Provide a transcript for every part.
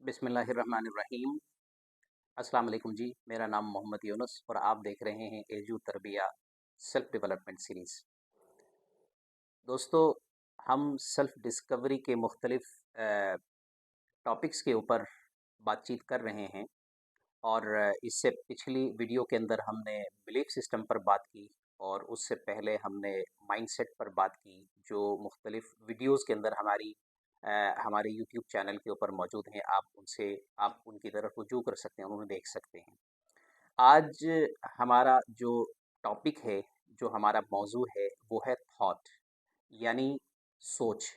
बिस्मिल्लाहिर्रहमानिर्रहीम। अस्सलाम वालेकुम जी। मेरा नाम मोहम्मद यूनुस और आप देख रहे हैं एजू तरबिया सेल्फ डेवलपमेंट सीरीज़। दोस्तों, हम सेल्फ डिस्कवरी के मुख्तलिफ टॉपिक्स के ऊपर बातचीत कर रहे हैं और इससे पिछली वीडियो के अंदर हमने बिलीफ सिस्टम पर बात की और उससे पहले हमने माइंडसेट पर बात की, जो मुख्तलिफ वीडियोस के अंदर हमारे यूट्यूब चैनल के ऊपर मौजूद हैं। आप उनकी तरफ रुजू कर सकते हैं और उन्हें देख सकते हैं। आज हमारा जो टॉपिक है, जो हमारा मौजू है, वो है थॉट, यानी सोच।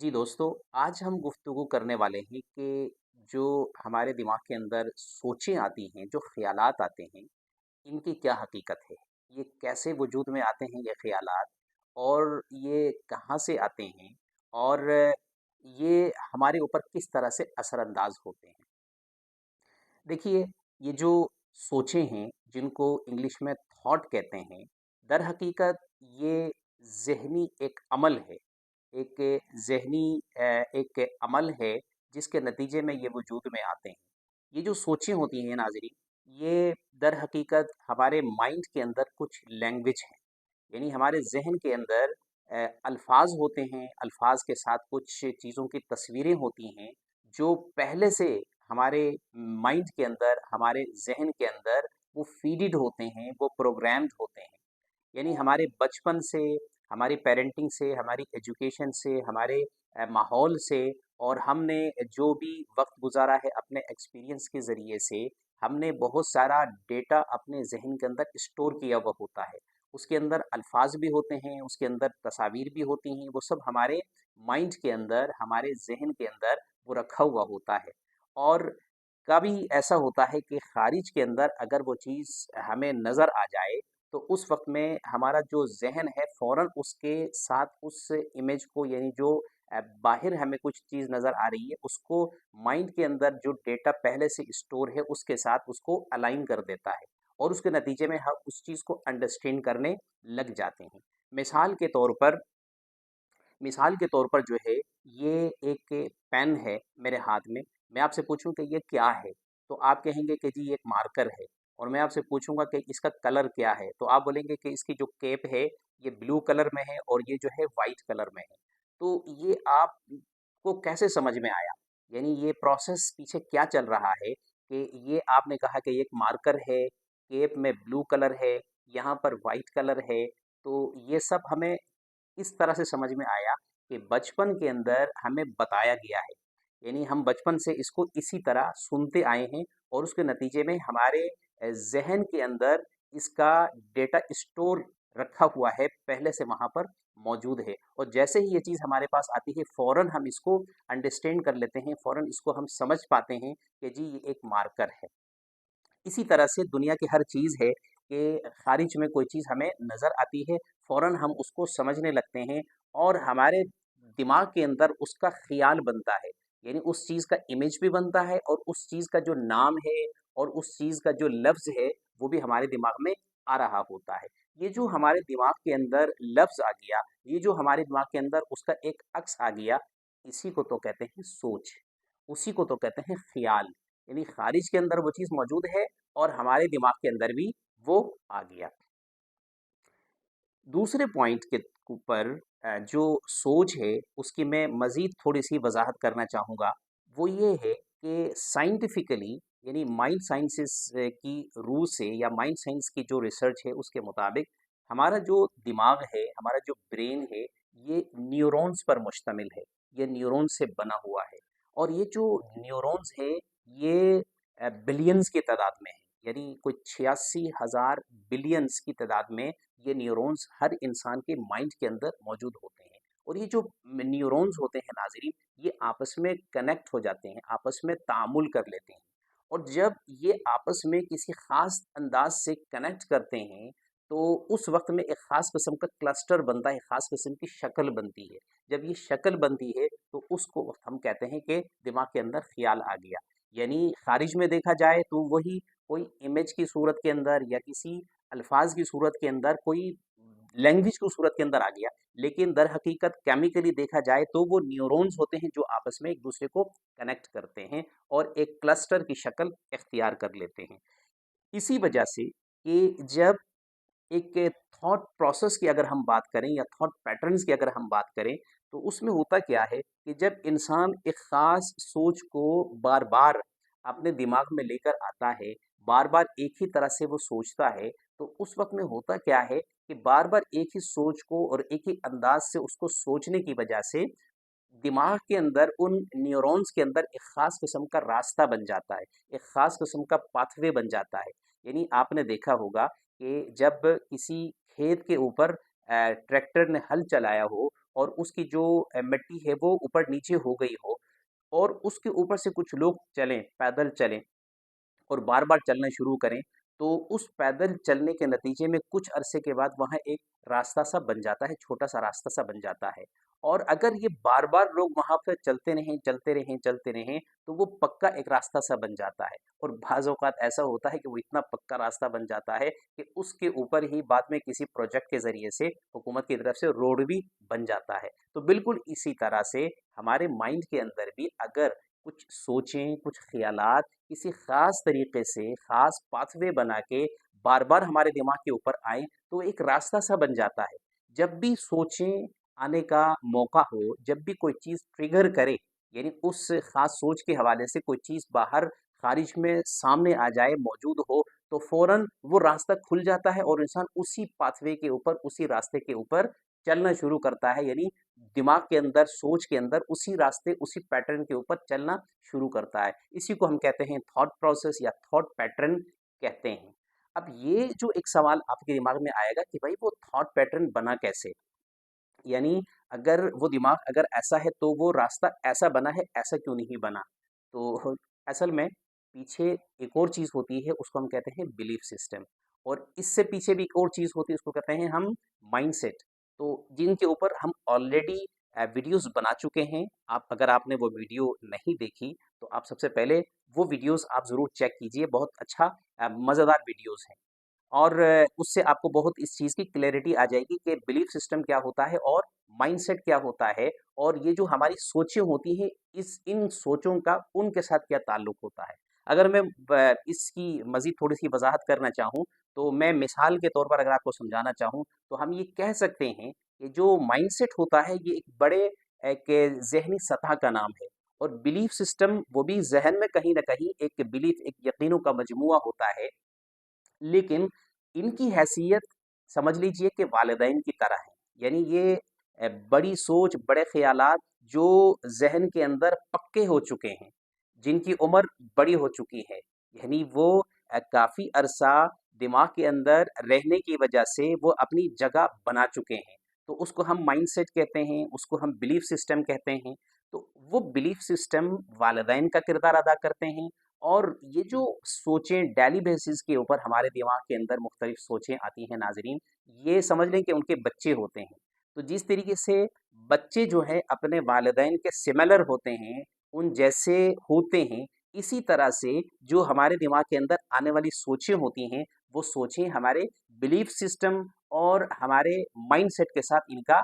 जी दोस्तों, आज हम गुफ्तगू करने वाले हैं कि जो हमारे दिमाग के अंदर सोचें आती हैं, जो ख़यालात आते हैं, इनकी क्या हकीकत है? ये कैसे वजूद में आते हैं ये ख़यालात, और ये कहाँ से आते हैं, और ये हमारे ऊपर किस तरह से असरअंदाज होते हैं? देखिए, ये जो सोचें हैं, जिनको इंग्लिश में थॉट कहते हैं, दर हकीकत ये ज़हनी एक अमल है। एक ज़हनी एक अमल है जिसके नतीजे में ये वजूद में आते हैं। ये जो सोचें होती हैं नाज़रीन, ये दर हकीकत हमारे माइंड के अंदर कुछ लैंग्वेज है। यानी हमारे ज़हन के अंदर अल्फ़ाज़ होते हैं, अल्फ़ाज़ के साथ कुछ चीज़ों की तस्वीरें होती हैं, जो पहले से हमारे माइंड के अंदर, हमारे ज़हन के अंदर वो फ़ीडेड होते हैं, वो प्रोग्राम्ड होते हैं। यानी हमारे बचपन से, हमारी पेरेंटिंग से, हमारी एजुकेशन से, हमारे माहौल से, और हमने जो भी वक़्त गुज़ारा है अपने एक्सपीरियंस के ज़रिए से, हमने बहुत सारा डेटा अपने ज़हन के अंदर स्टोर किया हुआ होता है। उसके अंदर अल्फ़ाज़ भी होते हैं, उसके अंदर तस्वीर भी होती हैं, वो सब हमारे माइंड के अंदर, हमारे ज़हन के अंदर वो रखा हुआ होता है। और कभी ऐसा होता है कि ख़ारिज के अंदर अगर वो चीज़ हमें नज़र आ जाए, तो उस वक़्त में हमारा जो ज़हन है फ़ौरन उसके साथ उस इमेज को, यानी जो बाहर हमें कुछ चीज़ नज़र आ रही है, उसको माइंड के अंदर जो डेटा पहले से स्टोर है उसके साथ उसको अलाइन कर देता है, और उसके नतीजे में हम उस चीज़ को अंडरस्टैंड करने लग जाते हैं। मिसाल के तौर पर मिसाल के तौर पर जो है, ये एक पेन है मेरे हाथ में। मैं आपसे पूछूं कि ये क्या है, तो आप कहेंगे कि जी ये एक मार्कर है। और मैं आपसे पूछूंगा कि इसका कलर क्या है, तो आप बोलेंगे कि इसकी जो केप है ये ब्लू कलर में है और ये जो है वाइट कलर में है। तो ये आपको कैसे समझ में आया? यानी ये प्रोसेस पीछे क्या चल रहा है कि ये आपने कहा कि ये एक मार्कर है, केप में ब्लू कलर है, यहाँ पर वाइट कलर है। तो ये सब हमें इस तरह से समझ में आया कि बचपन के अंदर हमें बताया गया है। यानी हम बचपन से इसको इसी तरह सुनते आए हैं, और उसके नतीजे में हमारे ज़हन के अंदर इसका डेटा स्टोर रखा हुआ है, पहले से वहाँ पर मौजूद है। और जैसे ही ये चीज़ हमारे पास आती है, फ़ौरन हम इसको अंडरस्टैंड कर लेते हैं, फ़ौरन इसको हम समझ पाते हैं कि जी ये एक मार्कर है। इसी तरह से दुनिया की हर चीज़ है कि ख़ारिज में कोई चीज़ हमें नज़र आती है, फ़ौरन हम उसको समझने लगते हैं, और हमारे दिमाग के अंदर उसका ख़्याल बनता है। यानी उस चीज़ का इमेज भी बनता है, और उस चीज़ का जो नाम है और उस चीज़ का जो लफ्ज़ है, वो भी हमारे दिमाग में आ रहा होता है। ये जो हमारे दिमाग के अंदर लफ्ज़ आ गया, ये जो हमारे दिमाग के अंदर उसका एक अक्स आ गया, इसी को तो कहते हैं सोच, उसी को तो कहते हैं ख़्याल। यानी ख़ारिज के अंदर वो चीज़ मौजूद है और हमारे दिमाग के अंदर भी वो आ गया। दूसरे पॉइंट के ऊपर जो सोच है उसकी मैं मज़ीद थोड़ी-सी वज़ाहत करना चाहूँगा। वो ये है कि साइंटिफ़िकली, यानी माइंड साइंसेज़ की रूह से, या माइंड साइंस की जो रिसर्च है उसके मुताबिक, हमारा जो दिमाग है, हमारा जो ब्रेन है, ये न्यूरॉन्स पर मुश्तमिल है। ये न्यूरॉन्स से बना हुआ है, और ये जो न्यूरॉन्स हैं, ये बिलियंस की तादाद में है। यानी कोई 86,000 बिलियंस की तादाद में ये न्यूरॉन्स हर इंसान के माइंड के अंदर मौजूद होते हैं। और ये जो न्यूरॉन्स होते हैं नाज़रीन, ये आपस में कनेक्ट हो जाते हैं, आपस में तामुल कर लेते हैं। और जब ये आपस में किसी ख़ास अंदाज से कनेक्ट करते हैं, तो उस वक्त में एक ख़ास किस्म का क्लस्टर बनता है, ख़ास किस्म की शक्ल बनती है। जब ये शक्ल बनती है, तो उसको हम कहते हैं कि दिमाग के अंदर ख्याल आ गया। यानी खारिज में देखा जाए तो वही कोई इमेज की सूरत के अंदर, या किसी अल्फाज की सूरत के अंदर कोई लैंग्वेज की सूरत के अंदर आ गया, लेकिन दर हकीकत केमिकली देखा जाए तो वो न्यूरॉन्स होते हैं जो आपस में एक दूसरे को कनेक्ट करते हैं और एक क्लस्टर की शक्ल इख्तियार कर लेते हैं। इसी वजह से कि जब एक थॉट प्रोसेस की अगर हम बात करें या थॉट पैटर्न्स की अगर हम बात करें, तो उसमें होता क्या है कि जब इंसान एक ख़ास सोच को बार बार अपने दिमाग में लेकर आता है, बार बार एक ही तरह से वो सोचता है, तो उस वक्त में होता क्या है कि बार बार एक ही सोच को और एक ही अंदाज से उसको सोचने की वजह से दिमाग के अंदर उन न्यूरॉन्स के अंदर एक ख़ास किस्म का रास्ता बन जाता है, एक ख़ास किस्म का पाथवे बन जाता है। यानी आपने देखा होगा कि जब किसी खेत के ऊपर ट्रैक्टर ने हल चलाया हो और उसकी जो मिट्टी है वो ऊपर नीचे हो गई हो और उसके ऊपर से कुछ लोग चलें, पैदल चलें और बार-बार चलना शुरू करें, तो उस पैदल चलने के नतीजे में कुछ अरसे के बाद वहाँ एक रास्ता सा बन जाता है, छोटा-सा रास्ता सा बन जाता है। और अगर ये बार-बार लोग वहाँ पे चलते रहें, चलते रहें, चलते रहें, तो वो पक्का एक रास्ता सा बन जाता है। और बाज़ औक़ात ऐसा होता है कि वो इतना पक्का रास्ता बन जाता है कि उसके ऊपर ही बाद में किसी प्रोजेक्ट के ज़रिए से हुकूमत की तरफ से रोड भी बन जाता है। तो बिल्कुल इसी तरह से हमारे माइंड के अंदर भी अगर कुछ सोचें, कुछ ख़यालात किसी ख़ास तरीक़े से ख़ास पाथवे बना के बार-बार हमारे दिमाग के ऊपर आएँ, तो एक रास्ता सा बन जाता है। जब भी सोचें आने का मौका हो, जब भी कोई चीज़ ट्रिगर करे, यानी उस ख़ास सोच के हवाले से कोई चीज़ बाहर ख़ारिज में सामने आ जाए, मौजूद हो, तो फ़ौरन वो रास्ता खुल जाता है और इंसान उसी पाथवे के ऊपर, उसी रास्ते के ऊपर चलना शुरू करता है। यानी दिमाग के अंदर, सोच के अंदर उसी रास्ते, उसी पैटर्न के ऊपर चलना शुरू करता है। इसी को हम कहते हैं थॉट प्रोसेस या थॉट पैटर्न कहते हैं। अब ये जो एक सवाल आपके दिमाग में आएगा कि भाई वो थॉट पैटर्न बना कैसे? यानी अगर वो दिमाग अगर ऐसा है तो वो रास्ता ऐसा बना है, ऐसा क्यों नहीं बना? तो असल में पीछे एक और चीज़ होती है, उसको हम कहते हैं बिलीफ सिस्टम और इससे पीछे भी एक और चीज़ होती है, उसको कहते हैं हम माइंडसेट। तो जिनके ऊपर हम ऑलरेडी वीडियोज़ बना चुके हैं। आप अगर आपने वो वीडियो नहीं देखी, तो आप सबसे पहले वो वीडियोज़ आप ज़रूर चेक कीजिए, बहुत अच्छा मज़ेदार वीडियोज़ हैं। और उससे आपको बहुत इस चीज़ की क्लैरिटी आ जाएगी कि बिलीफ सिस्टम क्या होता है और माइंडसेट क्या होता है और ये जो हमारी सोचें होती हैं इस इन सोचों का उनके साथ क्या ताल्लुक होता है। अगर मैं इसकी मज़ीद थोड़ी-सी वज़ाहत करना चाहूँ, तो मैं मिसाल के तौर पर अगर आपको समझाना चाहूँ, तो हम ये कह सकते हैं कि जो माइंडसेट होता है ये एक बड़े एक ज़हनी सतह का नाम है और बिलीफ सिस्टम वो भी ज़हन में कहीं न कहीं एक बिलीफ, एक यकीनों का मजमूआ होता है। लेकिन इनकी हैसियत समझ लीजिए कि वालिदैन की तरह है। यानी ये बड़ी सोच, बड़े ख़यालात जो ज़हन के अंदर पक्के हो चुके हैं, जिनकी उम्र बड़ी हो चुकी है। यानी वो काफ़ी अरसा दिमाग के अंदर रहने की वजह से वो अपनी जगह बना चुके हैं। तो उसको हम माइंडसेट कहते हैं, उसको हम बिलीफ सिस्टम कहते हैं। तो वो बिलीफ सिस्टम वालिदैन का किरदार अदा करते हैं और ये जो सोचें डेली बेसिस के ऊपर हमारे दिमाग के अंदर मुख्तलिफ सोचें आती हैं नाज़रीन, ये समझ लें कि उनके बच्चे होते हैं। तो जिस तरीके से बच्चे जो हैं अपने वालिदैन के सिमिलर होते हैं, उन जैसे होते हैं, इसी तरह से जो हमारे दिमाग के अंदर आने वाली सोचें होती हैं, वो सोचें हमारे बिलीफ सिस्टम और हमारे माइंडसेट के साथ इनका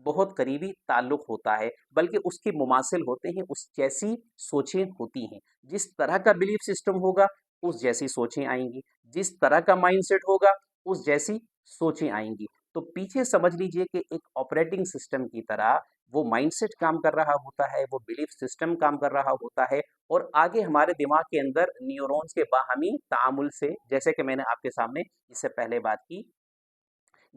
बहुत करीबी ताल्लुक होता है, बल्कि उसके मुमासिल होते हैं, उस जैसी सोचें होती हैं। जिस तरह का बिलीफ सिस्टम होगा, उस जैसी सोचें आएँगी, जिस तरह का माइंडसेट होगा, उस जैसी सोचें आएँगी। तो पीछे समझ लीजिए कि एक ऑपरेटिंग सिस्टम की तरह वो माइंडसेट काम कर रहा होता है, वो बिलीफ सिस्टम काम कर रहा होता है और आगे हमारे दिमाग के अंदर न्यूरॉन्स के बाहमी तामुल से, जैसे कि मैंने आपके सामने इससे पहले बात की,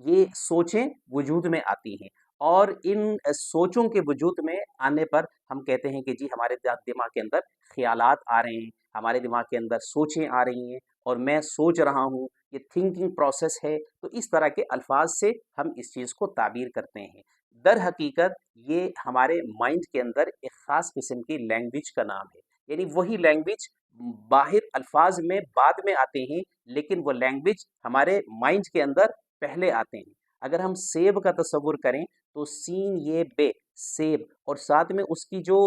ये सोचें वजूद में आती हैं और इन सोचों के वजूद में आने पर हम कहते हैं कि जी हमारे दिमाग के अंदर ख़यालात आ रहे हैं, हमारे दिमाग के अंदर सोचें आ रही हैं और मैं सोच रहा हूँ, ये थिंकिंग प्रोसेस है। तो इस तरह के अल्फाज से हम इस चीज़ को ताबीर करते हैं। दर हकीकत ये हमारे माइंड के अंदर एक ख़ास किस्म की लैंग्वेज का नाम है। यानी वही लैंग्वेज बाहिर अल्फाज में बाद में आते हैं, लेकिन वो लैंग्वेज हमारे माइंड के अंदर पहले आते हैं। अगर हम सेब का तसव्वुर करें तो सीन ये बे सेब और साथ में उसकी जो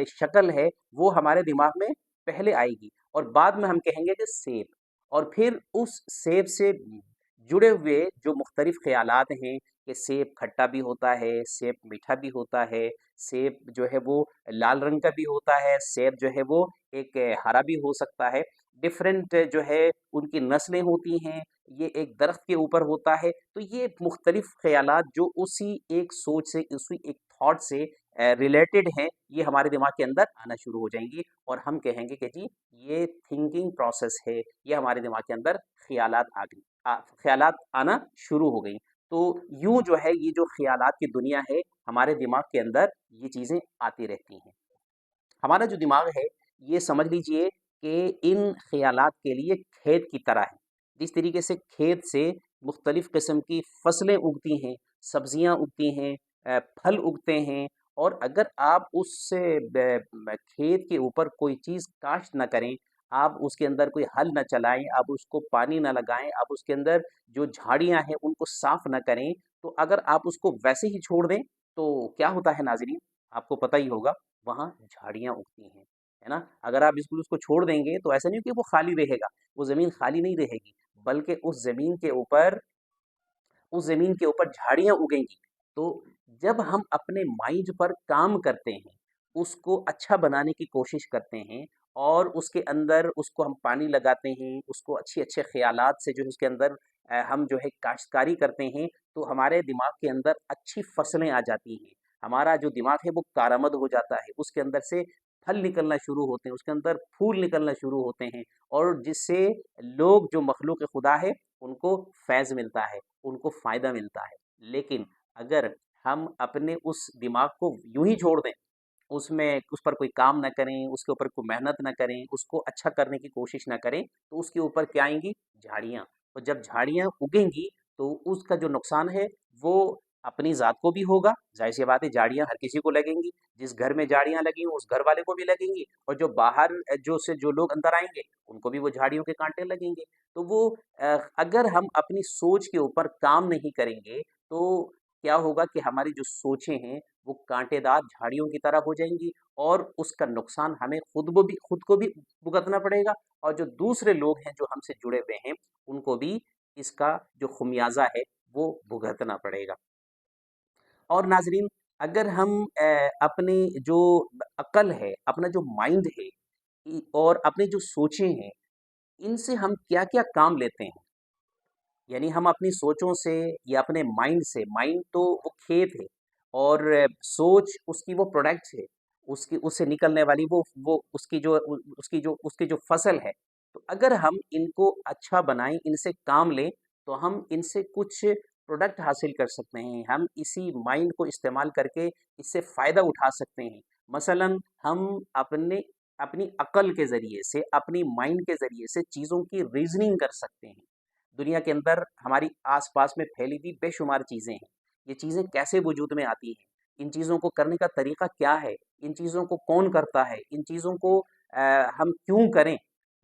शक्ल है वो हमारे दिमाग में पहले आएगी और बाद में हम कहेंगे कि सेब और फिर उस सेब से जुड़े हुए जो मुख्तलिफ ख़यालात हैं کہ सेब खट्टा भी होता है, सेब मीठा भी होता है, सेब जो है वो लाल रंग का भी होता है, सेब जो है वो एक हरा भी हो सकता है। डिफरेंट जो है उनकी नस्लें होती हैं, ये एक दरख्त के ऊपर होता है। तो ये मुख्तलिफ ख़यालात जो उसी एक सोच से, उसी एक थॉट से रिलेटेड हैं, ये हमारे दिमाग के अंदर आना शुरू हो जाएंगी और हम कहेंगे कि जी ये थिंकिंग प्रोसेस है, ये हमारे दिमाग के अंदर ख़यालात आ गई, ख़यालात आना शुरू हो गई। तो यूँ जो है ये जो ख़यालात की दुनिया है, हमारे दिमाग के अंदर ये चीज़ें आती रहती हैं। हमारा जो दिमाग है, ये समझ लीजिए कि इन ख़यालात के लिए खेत की तरह है। जिस तरीके से खेत से मुख्तलिफ़ किस्म की फसलें उगती हैं, सब्ज़ियाँ उगती हैं, फल उगते हैं, और अगर आप उस खेत के ऊपर कोई चीज़ काश्त ना करें, आप उसके अंदर कोई हल ना चलाएँ, आप उसको पानी ना लगाएँ, आप उसके अंदर जो झाड़ियाँ हैं उनको साफ़ ना करें, तो अगर आप उसको वैसे ही छोड़ दें, तो क्या होता है नाज़रीन, आपको पता ही होगा, वहाँ झाड़ियाँ उगती हैं, है ना? अगर आप बिल्कुल उसको छोड़ देंगे तो ऐसा नहीं कि वो खाली रहेगा, वो ज़मीन खाली नहीं रहेगी, बल्कि उस ज़मीन के ऊपर झाड़ियाँ उगेंगी। तो जब हम अपने माइंड पर काम करते हैं, उसको अच्छा बनाने की कोशिश करते हैं और उसके अंदर उसको हम पानी लगाते हैं, उसको अच्छे-अच्छे ख़यालात से जो है उसके अंदर हम जो है काश्तकारी करते हैं, तो हमारे दिमाग के अंदर अच्छी फ़सलें आ जाती हैं। हमारा जो दिमाग है वो कारआमद हो जाता है, उसके अंदर से फल निकलना शुरू होते हैं, उसके अंदर फूल निकलना शुरू होते हैं, और जिससे लोग जो मखलूक़ खुदा है, उनको फैज़ मिलता है, उनको फ़ायदा मिलता है। लेकिन अगर हम अपने उस दिमाग को यूँ ही छोड़ दें, उसमें उस पर कोई काम ना करें, उसके ऊपर कोई मेहनत ना करें, उसको अच्छा करने की कोशिश ना करें, तो उसके ऊपर क्या आएँगी? झाड़ियाँ। और जब झाड़ियाँ उगेंगी, तो उसका जो नुकसान है, वो अपनी ज़ात को भी होगा, ज़ाहिर-सी बात है, झाड़ियाँ हर किसी को लगेंगी। जिस घर में झाड़ियाँ लगी हों, उस घर वाले को भी लगेंगी, और जो बाहर जो लोग अंदर आएँगे, उनको भी वो झाड़ियों के काँटे लगेंगे। तो वो अगर हम अपनी सोच के ऊपर काम नहीं करेंगे, तो क्या होगा कि हमारी जो सोचें हैं, वो कांटेदार झाड़ियों की तरह हो जाएँगी, और उसका नुकसान हमें खुद को भी भुगतना पड़ेगा, और जो दूसरे लोग हैं जो हमसे जुड़े हुए हैं, उनको भी इसका जो ख़ुमियाज़ा है वो भुगतना पड़ेगा। और नाज़रीन, अगर हम अपनी जो अक़ल है, अपना जो माइंड है, और अपनी जो सोचें हैं, इनसे हम क्या-क्या काम लेते हैं, यानी हम अपनी सोचों से या अपने माइंड से, माइंड तो वो खेत है, और सोच उसकी वो प्रोडक्ट्स है, उसकी उससे निकलने वाली वो उसकी जो फसल है। तो अगर हम इनको अच्छा बनाएँ, इनसे काम लें, तो हम इनसे कुछ प्रोडक्ट हासिल कर सकते हैं। हम इसी माइंड को इस्तेमाल करके इससे फ़ायदा उठा सकते हैं। मसलन हम अपने अपनी अक़ल के ज़रिए से, अपनी माइंड के ज़रिए से चीज़ों की रीज़निंग कर सकते हैं। दुनिया के अंदर हमारी आस-पास में फैली हुई बेशुमार चीज़ें हैं। ये चीज़ें कैसे वजूद में आती हैं? इन चीज़ों को करने का तरीक़ा क्या है? इन चीज़ों को कौन करता है? इन चीज़ों को हम क्यों करें?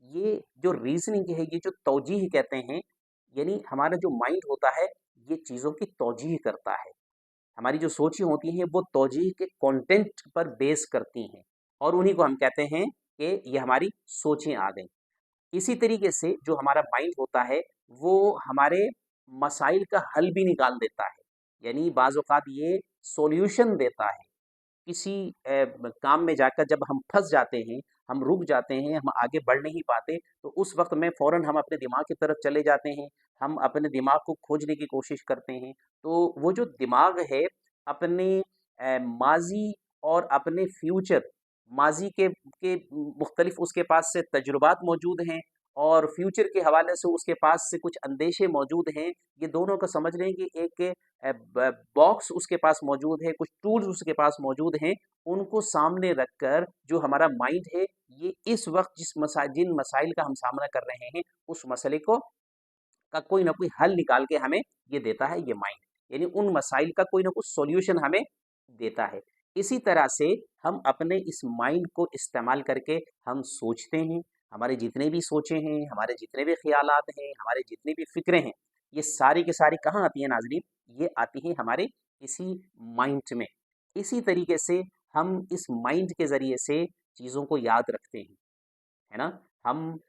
ये जो रीज़निंग है, ये जो तौजीह कहते हैं, यानी हमारा जो माइंड होता है, ये चीज़ों की तौजीह करता है। हमारी जो सोचें होती हैं, वो तौजीह के कंटेंट पर बेस करती हैं, और उन्हीं को हम कहते हैं कि ये हमारी सोचें आ गईं। इसी तरीके से जो हमारा माइंड होता है, वो हमारे मसाइल का हल भी निकाल देता है, यानी बाज़ औक़ात ये सॉल्यूशन देता है। किसी काम में जाकर जब हम फँस जाते हैं, हम रुक जाते हैं, हम आगे बढ़ नहीं पाते, तो उस वक़्त में फ़ौरन हम अपने दिमाग की तरफ चले जाते हैं, हम अपने दिमाग को खोजने की कोशिश करते हैं। तो वो जो दिमाग है, अपने माज़ी और अपने फ्यूचर, माज़ी के मुख्तलिफ उसके पास से तजुर्बात मौजूद हैं, और फ्यूचर के हवाले से उसके पास से कुछ अंदेशे मौजूद हैं। ये दोनों को समझ लें कि एक अ, ब बॉक्स उसके पास मौजूद है, कुछ टूल्स उसके पास मौजूद हैं, उनको सामने रखकर जो हमारा माइंड है, ये इस वक़्त जिन मसाइल का हम सामना कर रहे हैं, उस मसले को का कोई ना कोई हल निकाल के हमें ये देता है ये माइंड, यानी उन मसाइल का कोई ना कोई सॉल्यूशन हमें देता है। इसी तरह से हम अपने इस माइंड को इस्तेमाल करके हम सोचते हैं, हमारे जितने भी सोचें हैं, हमारे जितने भी ख़यालात हैं, हमारे जितनी भी फ़िक्रें हैं, ये सारी की सारी कहाँ आती हैं नाज़रीन? ये आती हैं हमारे इसी माइंड में। इसी तरीके से हम इस माइंड के ज़रिए से चीज़ों को याद रखते हैं, है ना? हम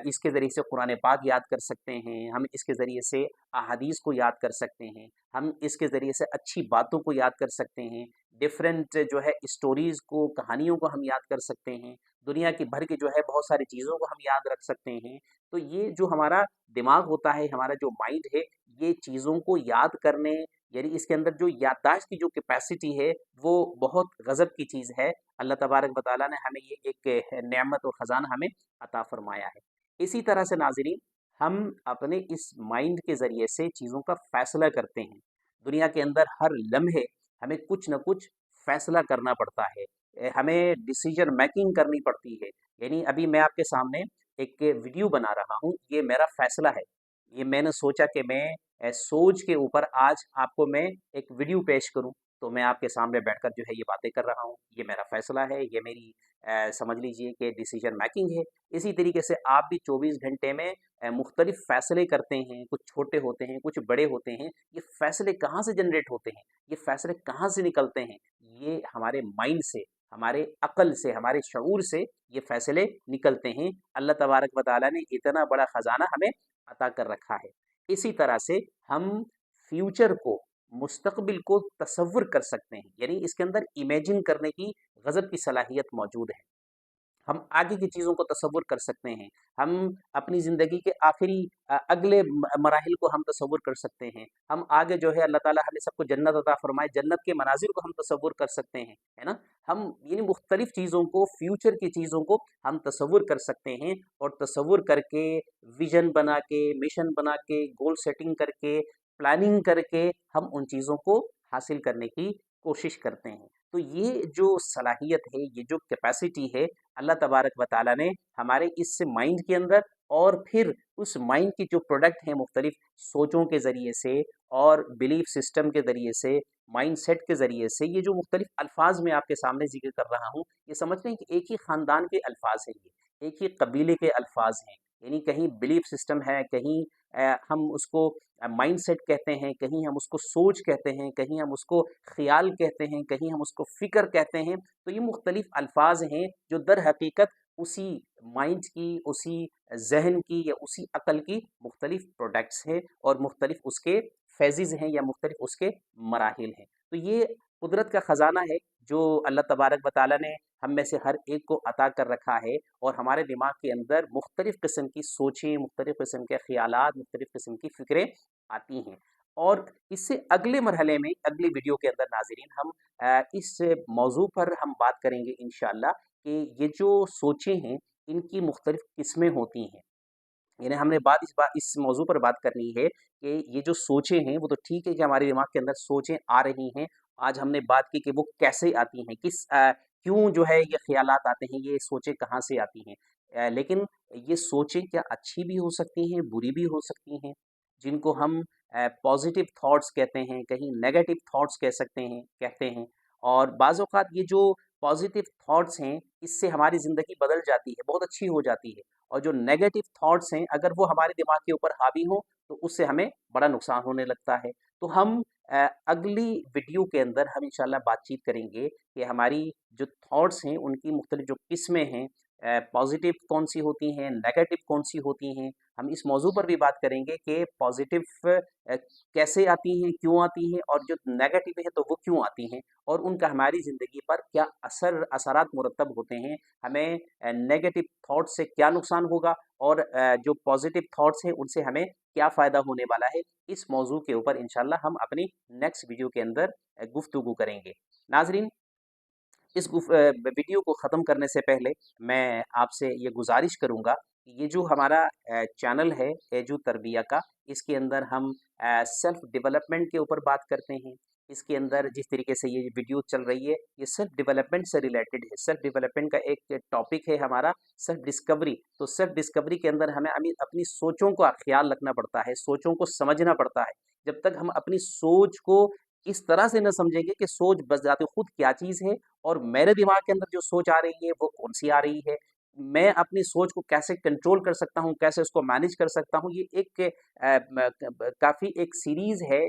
इसके ज़रिए से कुरान पाक याद कर सकते हैं, हम इसके ज़रिए से अहादीस को याद कर सकते हैं, हम इसके ज़रिए से अच्छी बातों को याद कर सकते हैं, डिफरेंट जो है स्टोरीज़ को, कहानियों को हम याद कर सकते हैं, दुनिया की भर की जो है बहुत सारी चीज़ों को हम याद रख सकते हैं। तो ये जो हमारा दिमाग होता है, हमारा जो माइंड है, ये चीज़ों को याद करने, यानी इसके अंदर जो याददाश्त की जो कैपेसिटी है, वो बहुत गज़ब की चीज़ है। अल्लाह तबारक व तआला ने हमें ये एक नेमत और ख़ज़ाना हमें अता फ़रमाया है। इसी तरह से नाज़रीन, हम अपने इस माइंड के ज़रिए से चीज़ों का फ़ैसला करते हैं। दुनिया के अंदर हर लम्हे हमें कुछ न कुछ फ़ैसला करना पड़ता है। हमें डिसीजन मेकिंग करनी पड़ती है। यानी अभी मैं आपके सामने एक वीडियो बना रहा हूँ, ये मेरा फ़ैसला है। ये मैंने सोचा कि मैं सोच के ऊपर आज आपको मैं एक वीडियो पेश करूँ, तो मैं आपके सामने बैठकर जो है ये बातें कर रहा हूँ। ये मेरा फ़ैसला है, ये मेरी समझ लीजिए कि डिसीजन मेकिंग है। इसी तरीके से आप भी 24 घंटे में मुख्तलिफ फ़ैसले करते हैं, कुछ छोटे होते हैं, कुछ बड़े होते हैं। ये फ़ैसले कहाँ से जनरेट होते हैं? ये फ़ैसले कहाँ से निकलते हैं? ये हमारे माइंड से, हमारे अक़ल से, हमारे शऊर से ये फ़ैसले निकलते हैं। अल्लाह तबारक व तआला ने इतना बड़ा ख़ज़ाना हमें अता कर रखा है। इसी तरह से हम फ्यूचर को, मुस्तक़बिल को तसव्वुर कर सकते हैं, यानी इसके अंदर इमेजिन करने की गज़ब की सलाहियत मौजूद है। हम आगे की चीज़ों को तसव्वुर कर सकते हैं। हम अपनी ज़िंदगी के आखिरी अगले मराहिल को हम तसव्वुर कर सकते हैं। हम आगे जो है अल्लाह ताला हमें सबको जन्नत अता फ़रमाए, जन्नत के मनाज़िर को हम तसव्वुर कर सकते हैं, है ना? हम यानी मुख्तलिफ़ चीज़ों को, फ्यूचर की चीज़ों को हम तसव्वुर कर सकते हैं और तसव्वुर करके, विज़न बना के, मिशन बना के, गोल सेटिंग करके, प्लानिंग करके हम उन चीज़ों को हासिल करने की कोशिश करते हैं। तो ये जो सलाहियत है, ये जो कैपेसिटी है, अल्लाह तबारक व तआला ने हमारे इस माइंड के अंदर और फिर उस माइंड की जो प्रोडक्ट हैं मुख्तलिफ सोचों के ज़रिए से और बिलीफ सिस्टम के ज़रिए से, माइंड सेट के ज़रिए से, ये जो मुख्तलिफ अल्फाज मैं आपके सामने ज़िक्र कर रहा हूँ, ये समझ लें कि एक ही ख़ानदान के अल्फाज हैं ये, एक ही कबीले के अल्फाज हैं। यानी कहीं बिलीफ सिस्टम है, कहीं हम उसको माइंड सेट कहते हैं, कहीं हम उसको सोच कहते हैं, कहीं हम उसको ख़्याल कहते हैं, कहीं हम उसको फ़िक्र कहते हैं। तो ये मुख्तलिफ़ अल्फाज हैं जो दर हकीकत उसी माइंड की, उसी ज़हन की या उसी अक़ल की मुख्तलिफ़ प्रोडक्ट्स हैं और मुख्तलिफ़ उसके फ़ेज़ेज़ हैं या मुख्तलिफ़ उसके मराहिल हैं। तो ये कुदरत का ख़ज़ाना है जो अल्लाह तबारक व तआला ने हम में से हर एक को अता कर रखा है और हमारे दिमाग के अंदर मुख्तलिफ़ किस्म की सोचें, मुख्तलिफ़ किस्म के ख़यालात, मुख्तलिफ़ किस्म की फ़िक्रें आती हैं। और इससे अगले मरहले में, अगली वीडियो के अंदर नाज़रीन हम इस मौज़ू पर हम बात करेंगे इंशाअल्लाह कि ये जो सोचें हैं, इनकी मुख्तलिफ़ किस्में होती हैं। यानी हमने इस मौज़ू पर बात करनी है कि ये जो सोचें हैं, वो तो ठीक है कि हमारे दिमाग के अंदर सोचें आ रही हैं। आज हमने बात की कि वो कैसे आती हैं, क्यों जो है ये ख़यालात आते हैं, ये सोचें कहाँ से आती हैं। लेकिन ये सोचें क्या अच्छी भी हो सकती हैं, बुरी भी हो सकती हैं, जिनको हम पॉज़िटिव थॉट्स कहते हैं, कहीं नेगेटिव थॉट्स कहते हैं। और बाज़ औक़ात ये जो पॉज़िटिव थॉट्स हैं, इससे हमारी ज़िंदगी बदल जाती है, बहुत अच्छी हो जाती है। और जो नेगेटिव थॉट्स हैं, अगर वो हमारे दिमाग के ऊपर हावी हों, तो उससे हमें बड़ा नुकसान होने लगता है। तो हम अगली वीडियो के अंदर हम इंशाअल्लाह बातचीत करेंगे कि हमारी जो थॉट्स हैं, उनकी मुख्तलिफ जो किस्में हैं, पॉज़िटिव कौन-सी होती हैं, नेगेटिव कौन-सी होती हैं। हम इस मौज़ू पर भी बात करेंगे कि पॉज़िटिव कैसे आती हैं, क्यों आती हैं और जो नेगेटिव है, तो वो क्यों आती हैं और उनका हमारी ज़िंदगी पर क्या असरात मुरतब होते हैं। हमें नेगेटिव थॉट से क्या नुकसान होगा और जो पॉज़िटिव थॉट्स हैं उनसे हमें क्या फ़ायदा होने वाला है। इस मौज़ू के ऊपर इंशाअल्लाह हम अपनी नेक्स्ट वीडियो के अंदर गुफ्तगू करेंगे। नाज़रीन, इस वीडियो को ख़त्म करने से पहले मैं आपसे ये गुज़ारिश करूँगा कि ये जो हमारा चैनल है एजू तरबिया का, इसके अंदर हम सेल्फ़ डेवलपमेंट के ऊपर बात करते हैं। इसके अंदर जिस तरीके से ये वीडियो चल रही है, ये सेल्फ़ डेवलपमेंट से रिलेटेड है। सेल्फ़ डेवलपमेंट का एक टॉपिक है हमारा सेल्फ़ डिस्कवरी। तो सेल्फ़ डिस्कवरी के अंदर हमें अपनी सोचों का ख़्याल रखना पड़ता है, सोचों को समझना पड़ता है। जब तक हम अपनी सोच को इस तरह से न समझेंगे कि सोच बज़ाते खुद क्या चीज़ है और मेरे दिमाग के अंदर जो सोच आ रही है, वो कौन-सी आ रही है। मैं अपनी सोच को कैसे कंट्रोल कर सकता हूँ, कैसे उसको मैनेज कर सकता हूँ, ये एक काफ़ी एक सीरीज़ है,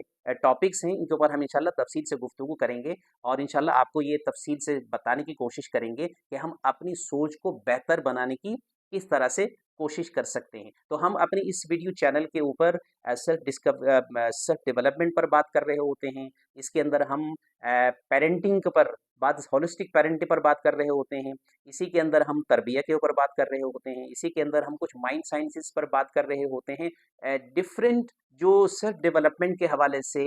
टॉपिक्स हैं, इनके ऊपर हम इंशाअल्लाह तफ़सील से गुफ्तगू करेंगे और इंशाअल्लाह आपको ये तफ़सील से बताने की कोशिश करेंगे कि हम अपनी सोच को बेहतर बनाने की किस तरह से कोशिश कर सकते हैं। तो हम अपने इस वीडियो चैनल के ऊपर सेल्फ डेवलपमेंट पर बात कर रहे होते हैं। इसके अंदर हम पेरेंटिंग पर बात, होलिस्टिक पेरेंटिंग पर बात कर रहे होते हैं। इसी के अंदर हम तरबियत के ऊपर बात कर रहे होते हैं। इसी के अंदर हम कुछ माइंड साइंसेस पर बात कर रहे होते हैं। डिफरेंट जो सेल्फ डेवलपमेंट के हवाले से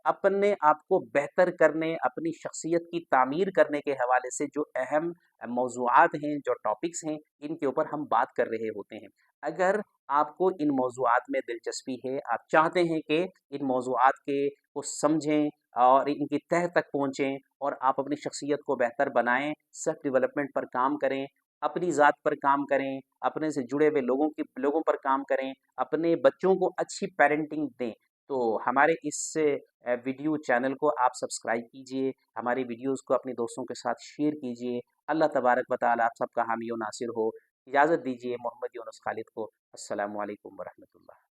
अपने आप को बेहतर करने, अपनी शख्सियत की तामीर करने के हवाले से जो अहम मौज़ूआत हैं, जो टॉपिक्स हैं, इनके ऊपर हम बात कर रहे होते हैं। अगर आपको इन मौज़ूआत में दिलचस्पी है, आप चाहते हैं कि इन मौज़ूआत को समझें और इनकी तह तक पहुँचें और आप अपनी शख्सियत को बेहतर बनाएँ, सेल्फ डेवलपमेंट पर काम करें, अपनी ज़ात पर काम करें, अपने से जुड़े हुए लोगों पर काम करें, अपने बच्चों को अच्छी पेरेंटिंग दें, तो हमारे इस वीडियो चैनल को आप सब्सक्राइब कीजिए, हमारी वीडियोज़ को अपने दोस्तों के साथ शेयर कीजिए। अल्लाह तबारक व तआला आप सबका हामी व नासिर हो। इजाज़त दीजिए मोहम्मद यूनुस खालिद को। अस्सलामु अलैकुम व रहमतुल्लाह।